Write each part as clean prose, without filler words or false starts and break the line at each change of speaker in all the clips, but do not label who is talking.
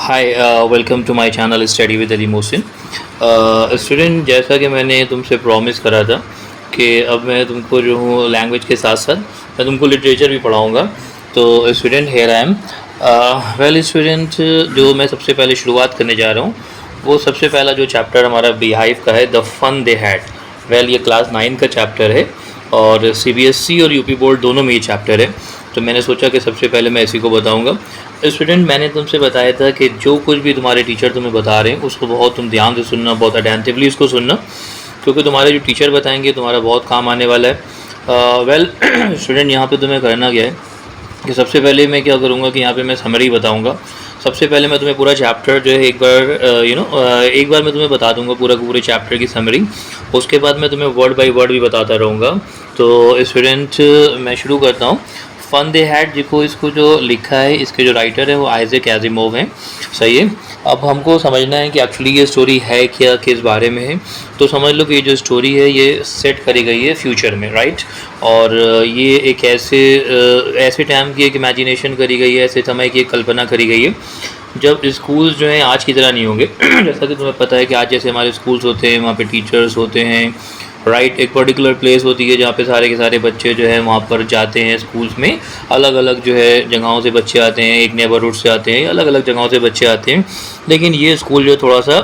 Hi, welcome to my channel study with Ali Mohsin. Student, जैसा कि मैंने तुमसे प्रॉमिस करा था कि अब मैं तुमको जो हूँ लैंग्वेज के साथ साथ मैं तुमको लिटरेचर भी पढ़ाऊँगा। तो student, here I am. Well student, जो मैं सबसे पहले शुरुआत करने जा रहा हूँ वो सबसे पहला जो चैप्टर हमारा बीहाइव का है, the fun they had. Well, ये क्लास 9 का चैप्टर है और सीबीएसई और यूपी बोर्ड दोनों में ये चैप्टर है। तो मैंने सोचा कि सबसे पहले मैं इसी को बताऊंगा। स्टूडेंट, मैंने तुमसे बताया था कि जो कुछ भी तुम्हारे टीचर तुम्हें बता रहे हैं उसको बहुत तुम ध्यान से सुनना, बहुत अटेंटिवली उसको सुनना, क्योंकि तुम्हारे जो टीचर बताएंगे तुम्हारा बहुत काम आने वाला है। वेल स्टूडेंट, यहाँ पे तुम्हें करना क्या है कि सबसे पहले मैं क्या करूँगा कि यहाँ पे मैं समरी बताऊँगा। सबसे पहले मैं तुम्हें पूरा चैप्टर जो है एक बार मैं तुम्हें बता दूंगा पूरे चैप्टर की समरी। उसके बाद मैं तुम्हें वर्ड बाय वर्ड भी बताता रहूँगा। तो स्टूडेंट, मैं शुरू करता हूँ। फन दे हैड, इसको जो लिखा है, इसके जो राइटर है वो आइजैक एजिमोव हैं। सही है। अब हमको समझना है कि एक्चुअली ये स्टोरी है क्या, किस बारे में है। तो समझ लो कि ये जो स्टोरी है ये सेट करी गई है फ्यूचर में, राइट। और ये एक ऐसे टाइम की एक इमेजिनेशन करी गई है, ऐसे समय की एक कल्पना करी गई है जब स्कूल्स जो हैं आज की तरह नहीं होंगे। जैसा कि तुम्हें पता है कि आज जैसे हमारे स्कूल्स होते हैं वहाँ पे टीचर्स होते हैं, राइट। एक पर्टिकुलर प्लेस होती है जहाँ पे सारे के सारे बच्चे जो है वहाँ पर जाते हैं। स्कूल्स में अलग अलग जो है जगहों से बच्चे आते हैं, एक नेबरहुड से आते हैं, अलग अलग जगहों से बच्चे आते हैं। लेकिन ये स्कूल जो थोड़ा सा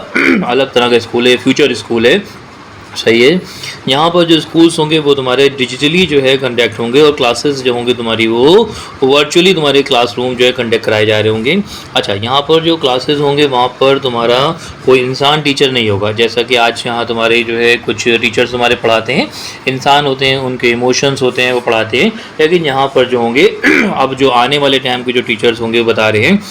अलग तरह का स्कूल है, फ्यूचर स्कूल है। सही है। यहाँ पर जो स्कूल्स होंगे वो तुम्हारे डिजिटली जो है कंडक्ट होंगे और क्लासेस जो होंगी तुम्हारी वो वर्चुअली तुम्हारे क्लासरूम जो है कंडक्ट कराए जा रहे होंगे। अच्छा, यहाँ पर जो क्लासेस होंगे वहाँ पर तुम्हारा कोई इंसान टीचर नहीं होगा। जैसा कि आज यहाँ तुम्हारे जो है कुछ टीचर्स तुम्हारे पढ़ाते हैं, इंसान होते हैं, उनके इमोशंस होते हैं, वो पढ़ाते हैं। लेकिन यहाँ पर जो होंगे अब जो आने वाले टाइम के जो टीचर्स होंगे वो बता रहे हैं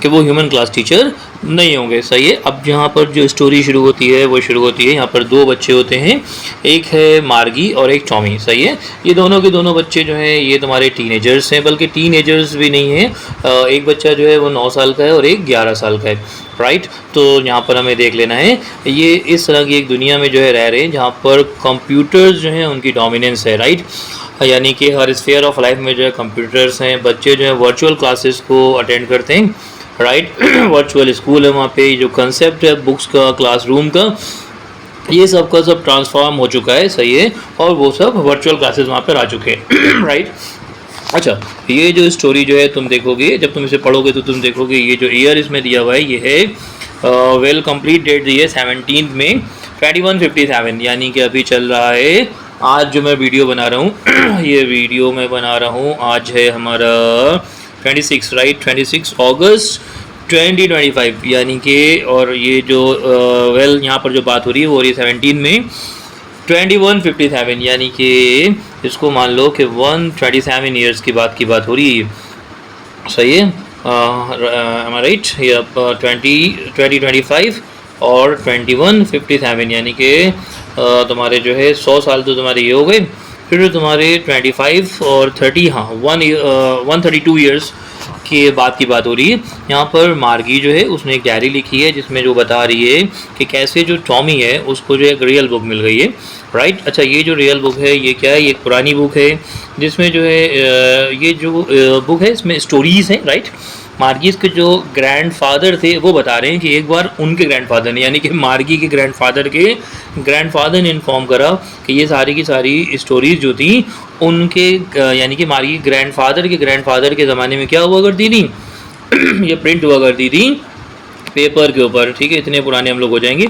कि वो ह्यूमन क्लास टीचर नहीं होंगे। सही है। अब यहाँ पर जो स्टोरी शुरू होती है वो शुरू होती है, यहाँ पर दो बच्चे होते हैं, एक है मार्गी और एक टॉमी। सही है। ये दोनों के दोनों बच्चे जो हैं ये तुम्हारे टीनेजर्स हैं, बल्कि टीनेजर्स भी नहीं हैं। एक बच्चा जो है वो 9 साल का है और एक 11 साल का है, राइट। तो यहाँ पर हमें देख लेना है, ये इस तरह की एक दुनिया में जो है रह रहे हैं जहाँ पर कंप्यूटर्स जो हैं उनकी डोमिनेंस है, राइट। यानी कि हर स्फीयर ऑफ लाइफ में जो है कंप्यूटर्स हैं। बच्चे जो है वर्चुअल क्लासेस को अटेंड करते हैं, राइट। वर्चुअल स्कूल है, वहाँ पे जो कंसेप्ट है बुक्स का, क्लासरूम का, ये सब का सब ट्रांसफॉर्म हो चुका है। सही है। और वो सब वर्चुअल क्लासेस वहाँ पर आ चुके हैं, राइट। अच्छा, ये जो स्टोरी जो है तुम देखोगे, जब तुम इसे पढ़ोगे तो तुम देखोगे ये जो ईयर इसमें दिया हुआ है ये है वेल कंप्लीट डेट दी है 17 में 2157, यानी कि अभी चल रहा है। आज जो मैं वीडियो बना रहा हूँ ये वीडियो मैं बना रहा हूँ, आज है हमारा 26, राइट, 26 अगस्त 2025, यानी कि और ये जो वेल यहाँ पर जो बात हो रही है वो हो रही है 17 में 2157, यानी कि इसको मान लो कि 127 ईयर्स की बात हो रही है। सही है। राइट। ये 2025 और 2157, यानी कि तुम्हारे जो है 100 साल तो तुम्हारे ये हो गए। फिर तुम्हारे 25 और 30, हाँ 132 ईयर्स की बात हो रही है। यहाँ पर मार्गी जो है उसने एक डायरी लिखी है जिसमें जो बता रही है कि कैसे जो टॉमी है उसको जो एक रियल बुक मिल गई है, राइट। अच्छा, ये जो रियल बुक है ये क्या है, ये एक पुरानी बुक है जिसमें जो है ये जो बुक है इसमें स्टोरीज़ हैं, राइट। मार्गीज़ के जो ग्रैंडफादर थे वो बता रहे हैं कि एक बार उनके ग्रैंडफादर ने, यानी कि मार्गी के ग्रैंडफादर ने इन्फॉर्म करा कि ये सारी की सारी स्टोरीज़ जो थी उनके यानी कि मार्गी ग्रैंडफादर के ज़माने में क्या हुआ करती थी ये प्रिंट हुआ करती थी पेपर के ऊपर, ठीक है। इतने पुराने हम लोग हो जाएंगे।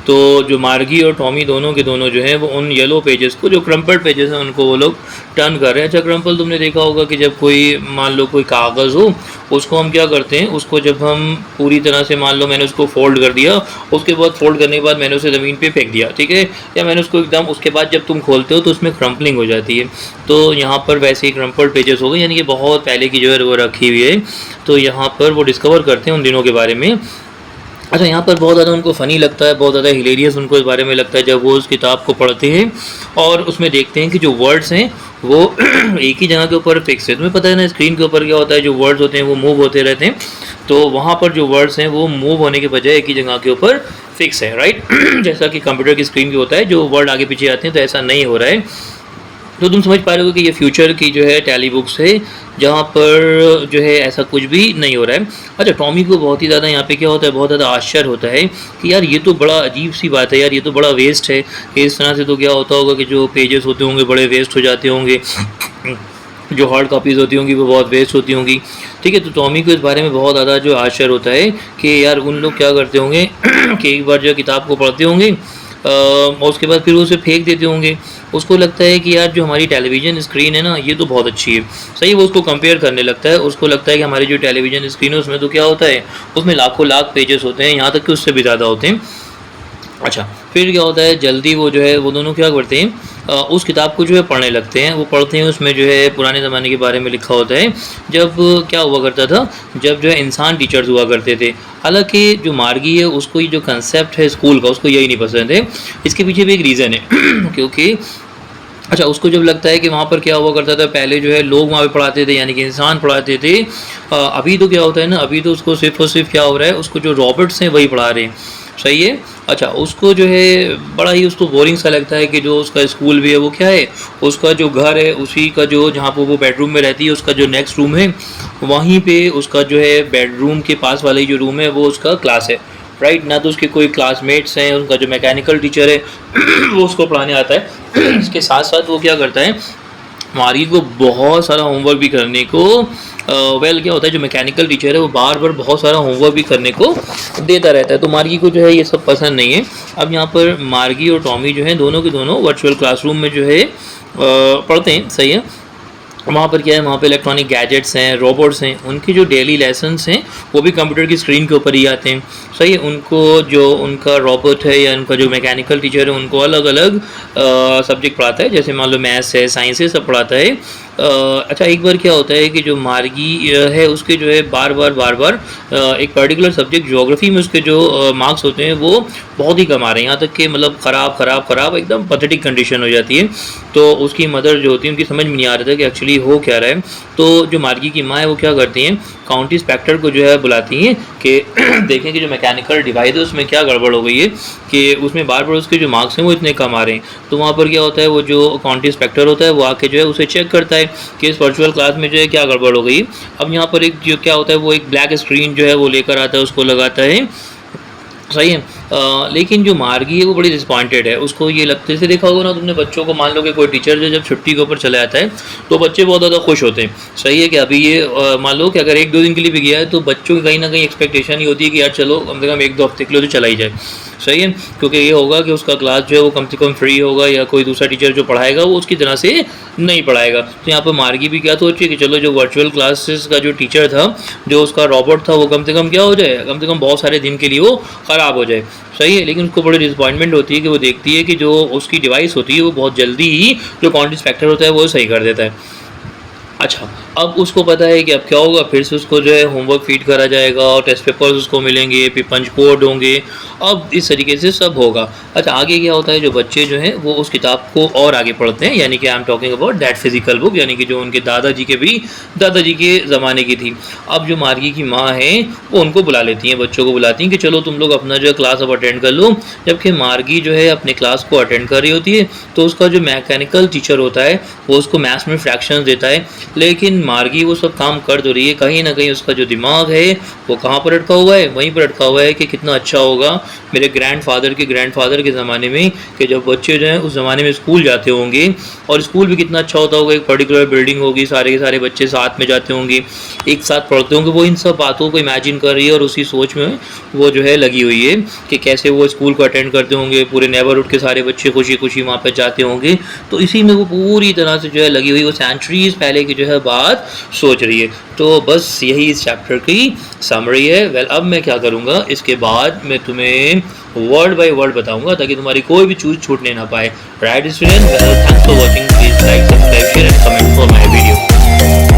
तो जो मार्गी और टॉमी दोनों के दोनों जो हैं वो उन येलो पेजेस को, जो क्रम्पल्ड पेजेस हैं, उनको वो लोग टर्न कर रहे हैं। अच्छा, क्रम्पल तुमने देखा होगा कि जब कोई मान लो कोई कागज़ हो उसको हम क्या करते हैं, उसको जब हम पूरी तरह से मान लो मैंने उसको फोल्ड कर दिया, उसके बाद फोल्ड करने के बाद मैंने उसे ज़मीन पे फेंक दिया, ठीक है, या मैंने उसको एकदम, उसके बाद जब तुम खोलते हो तो उसमें क्रम्पलिंग हो जाती है। तो यहाँ पर वैसे ही क्रम्पल्ड पेजेस हो गए, यानी कि बहुत पहले की जो है वो रखी हुई है। तो यहाँ पर वो डिस्कवर करते हैं उन दिनों के बारे में। अच्छा, यहाँ पर बहुत ज़्यादा उनको फ़नी लगता है, बहुत ज़्यादा हिलेरियस उनको इस बारे में लगता है जब वो उस किताब को पढ़ते हैं और उसमें देखते हैं कि जो वर्ड्स हैं वो एक ही जगह के ऊपर फिक्स है। तुम्हें पता है ना, स्क्रीन के ऊपर क्या होता है, जो वर्ड्स होते हैं वो मूव होते रहते हैं। तो वहाँ पर जो वर्ड्स हैं वो मूव होने के बजाय एक ही जगह के ऊपर फिक्स है, राइट। जैसा कि कंप्यूटर की स्क्रीन पे होता है, जो वर्ड आगे पीछे आते हैं, तो ऐसा नहीं हो रहा है। तो तुम समझ पा रहे हो कि ये फ्यूचर की जो है टैली बुक्स है, जहाँ पर जो है ऐसा कुछ भी नहीं हो रहा है। अच्छा, टॉमी को बहुत ही ज़्यादा यहाँ पे क्या होता है, बहुत ज़्यादा आश्चर्य होता है कि यार ये तो बड़ा अजीब सी बात है यार, ये तो बड़ा वेस्ट है कि इस तरह से तो क्या होता होगा कि जो पेजेस होते होंगे बड़े वेस्ट हो जाते होंगे, जो हार्ड कॉपीज़ होती होंगी वो बहुत वेस्ट होती होंगी। ठीक है, तो टॉमी को इस बारे में बहुत ज़्यादा जो आश्चर्य होता है कि यार उन लोग क्या करते होंगे कि एक बार जो किताब को पढ़ते होंगे और उसके बाद फिर उसे फेंक देते होंगे। उसको लगता है कि यार जो हमारी टेलीविज़न स्क्रीन है ना, ये तो बहुत अच्छी है। सही, वो उसको कंपेयर करने लगता है। उसको लगता है कि हमारी जो टेलीविज़न स्क्रीन है उसमें तो क्या होता है, उसमें लाखों लाख पेजेस होते हैं, यहाँ तक कि उससे भी ज़्यादा होते हैं। अच्छा, फिर क्या होता है, जल्दी वो जो है वो दोनों क्या करते हैं, उस किताब को जो है पढ़ने लगते हैं। वो पढ़ते हैं, उसमें जो है पुराने ज़माने के बारे में लिखा होता है, जब क्या हुआ करता था, जब जो है इंसान टीचर्स हुआ करते थे। हालांकि जो मार्गी है उसको ये जो कंसेप्ट है स्कूल का, उसको यही नहीं पसंद है। इसके पीछे भी एक रीज़न है क्योंकि अच्छा, उसको जब लगता है कि वहाँ पर क्या हुआ करता था, पहले जो है लोग वहाँ पे पढ़ाते थे, यानी कि इंसान पढ़ाते थे। अभी तो क्या होता है ना, अभी तो उसको सिर्फ और सिर्फ क्या हो रहा है, उसको जो रॉबर्ट्स हैं वही पढ़ा रहे हैं। सही है। अच्छा, उसको जो है बड़ा ही उसको बोरिंग सा लगता है कि जो उसका स्कूल भी है वो क्या है, उसका जो घर है उसी का जो जहाँ पर वो बेडरूम में रहती है उसका जो नेक्स्ट रूम है, वहीं पे उसका जो है बेडरूम के पास वाला ही जो रूम है वो उसका क्लास है। राइट, ना तो उसके कोई क्लासमेट्स हैं, उनका जो मैकेनिकल टीचर है वो उसको पढ़ाने आता है। इसके साथ साथ वो क्या करता है, मार्गी को बहुत सारा होमवर्क भी करने को क्या होता है, जो मैकेनिकल टीचर है वो बार बार बहुत सारा होमवर्क भी करने को देता रहता है। तो मार्गी को जो है ये सब पसंद नहीं है। अब यहाँ पर मार्गी और टॉमी जो है दोनों के दोनों वर्चुअल क्लासरूम में जो है पढ़ते हैं। सही है। वहाँ पर क्या है, वहाँ पे इलेक्ट्रॉनिक गैजेट्स हैं, रोबोट्स हैं, उनके जो डेली लेसन्स हैं वो भी कंप्यूटर की स्क्रीन के ऊपर ही आते हैं। सही है। उनको जो उनका रोबोट है या उनका जो मैकेनिकल टीचर है उनको अलग अलग सब्जेक्ट पढ़ाता है, जैसे मान लो मैथ्स है, साइंस है, सब पढ़ाता है। अच्छा, एक बार क्या होता है कि जो मार्गी है उसके जो है बार बार एक पर्टिकुलर सब्जेक्ट ज्योग्राफी में उसके जो मार्क्स होते हैं वो बहुत ही कम आ रहे हैं, यहाँ तक कि मतलब ख़राब एकदम पैथेटिक कंडीशन हो जाती है। तो उसकी मदर जो होती है उनकी समझ में नहीं आ रहा था कि एक्चुअली हो क्या रहा है। तो जो मार्गी की माँ है वो क्या करती हैं, काउंटी इंस्पेक्टर को जो है बुलाती हैं कि देखें कि जो मैकेनिकल डिवाइस है उसमें क्या गड़बड़ हो गई है कि उसमें बार उसके जो मार्क्स हैं वो इतने कम आ रहे हैं। तो वहाँ पर क्या होता है, वो जो काउंटी इंस्पेक्टर होता है वो आके जो है उसे चेक करता है कि इस वर्चुअल क्लास में जो है क्या गड़बड़ हो गई। अब यहाँ पर एक जो क्या होता है, वो एक ब्लैक स्क्रीन जो है वो लेकर आता है, उसको लगाता है। सही है। लेकिन जो मार्गी है वो बड़ी डिसपॉइंटेड है। उसको ये लगते से देखा होगा ना तुमने, बच्चों को मान लो कि कोई टीचर जो जब छुट्टी के ऊपर चला जाता है तो बच्चे बहुत ज़्यादा खुश होते हैं। सही है कि अभी ये मान लो कि अगर 1-2 दिन के लिए भी गया है तो बच्चों की कहीं ना कहीं एक्सपेक्टेशन ही होती है कि यार चलो कम से कम 1-2 हफ्ते के लिए तो चला ही जाए। सही है, क्योंकि ये होगा कि उसका क्लास जो है वो कम से कम फ्री होगा या कोई दूसरा टीचर जो पढ़ाएगा वो उसकी तरह से नहीं पढ़ाएगा। तो यहाँ पर मार्गी भी क्या सोची कि चलो जो वर्चुअल क्लासेस का जो टीचर था, जो उसका रॉबोट था, वो कम से कम क्या हो जाए, कम से कम बहुत सारे दिन के लिए वो ख़राब हो जाए। सही है। लेकिन उसको बड़ी डिसअपॉइंटमेंट होती है कि वो देखती है कि जो उसकी डिवाइस होती है वो बहुत जल्दी ही जो काउंटी इंस्पेक्टर होता है वो सही कर देता है। अच्छा, अब उसको पता है कि अब क्या होगा, फिर से उसको जो है होमवर्क फीड करा जाएगा और टेस्ट पेपर्स उसको मिलेंगे, फिर पंच कोड होंगे। अब इस तरीके से सब होगा। अच्छा, आगे क्या होता है, जो बच्चे जो हैं वो उस किताब को और आगे पढ़ते हैं, यानी कि I am talking about that physical book, यानी कि जो उनके दादाजी के ज़माने की थी। अब जो मार्गी की माँ है वो उनको बुला लेती हैं, बच्चों को बुलाती हैं कि चलो तुम लोग अपना जो है क्लास अब अटेंड कर लो। जबकि मार्गी जो है अपने क्लास को अटेंड कर रही होती है तो उसका जो मैकेनिकल टीचर होता है वो उसको मैथ्स में फ्रैक्शंस देता है। लेकिन मार्गी वो सब काम कर तो रही है, कहीं ना कहीं उसका जो दिमाग है वो कहाँ पर अटका हुआ है, वहीं पर अटका हुआ है कि कितना अच्छा होगा मेरे ग्रैंडफादर के ज़माने में, कि जब बच्चे जो हैं उस ज़माने में स्कूल जाते होंगे, और स्कूल भी कितना अच्छा होता होगा, एक पर्टिकुलर बिल्डिंग होगी, सारे के सारे बच्चे साथ में जाते होंगे, एक साथ पढ़ते होंगे। वो इन सब बातों को इमेजिन कर रही है और उसी सोच में वो जो है लगी हुई है कि कैसे वो स्कूल को अटेंड करते होंगे, पूरे नेबरहुड के सारे बच्चे खुशी खुशी वहाँ पर जाते होंगे। तो इसी में वो पूरी तरह से जो है लगी हुई, वो सेंचुरीज पहले की जो है बात सोच रही है। तो बस यही इस चैप्टर की समरी है। वेल, अब मैं क्या करूँगा, इसके बाद मैं तुम्हें वर्ड बाय वर्ड बताऊंगा ताकि तुम्हारी कोई भी चीज़ छूटने ना पाए। Right student, well thanks for watching, please like, subscribe, share and comment for my video.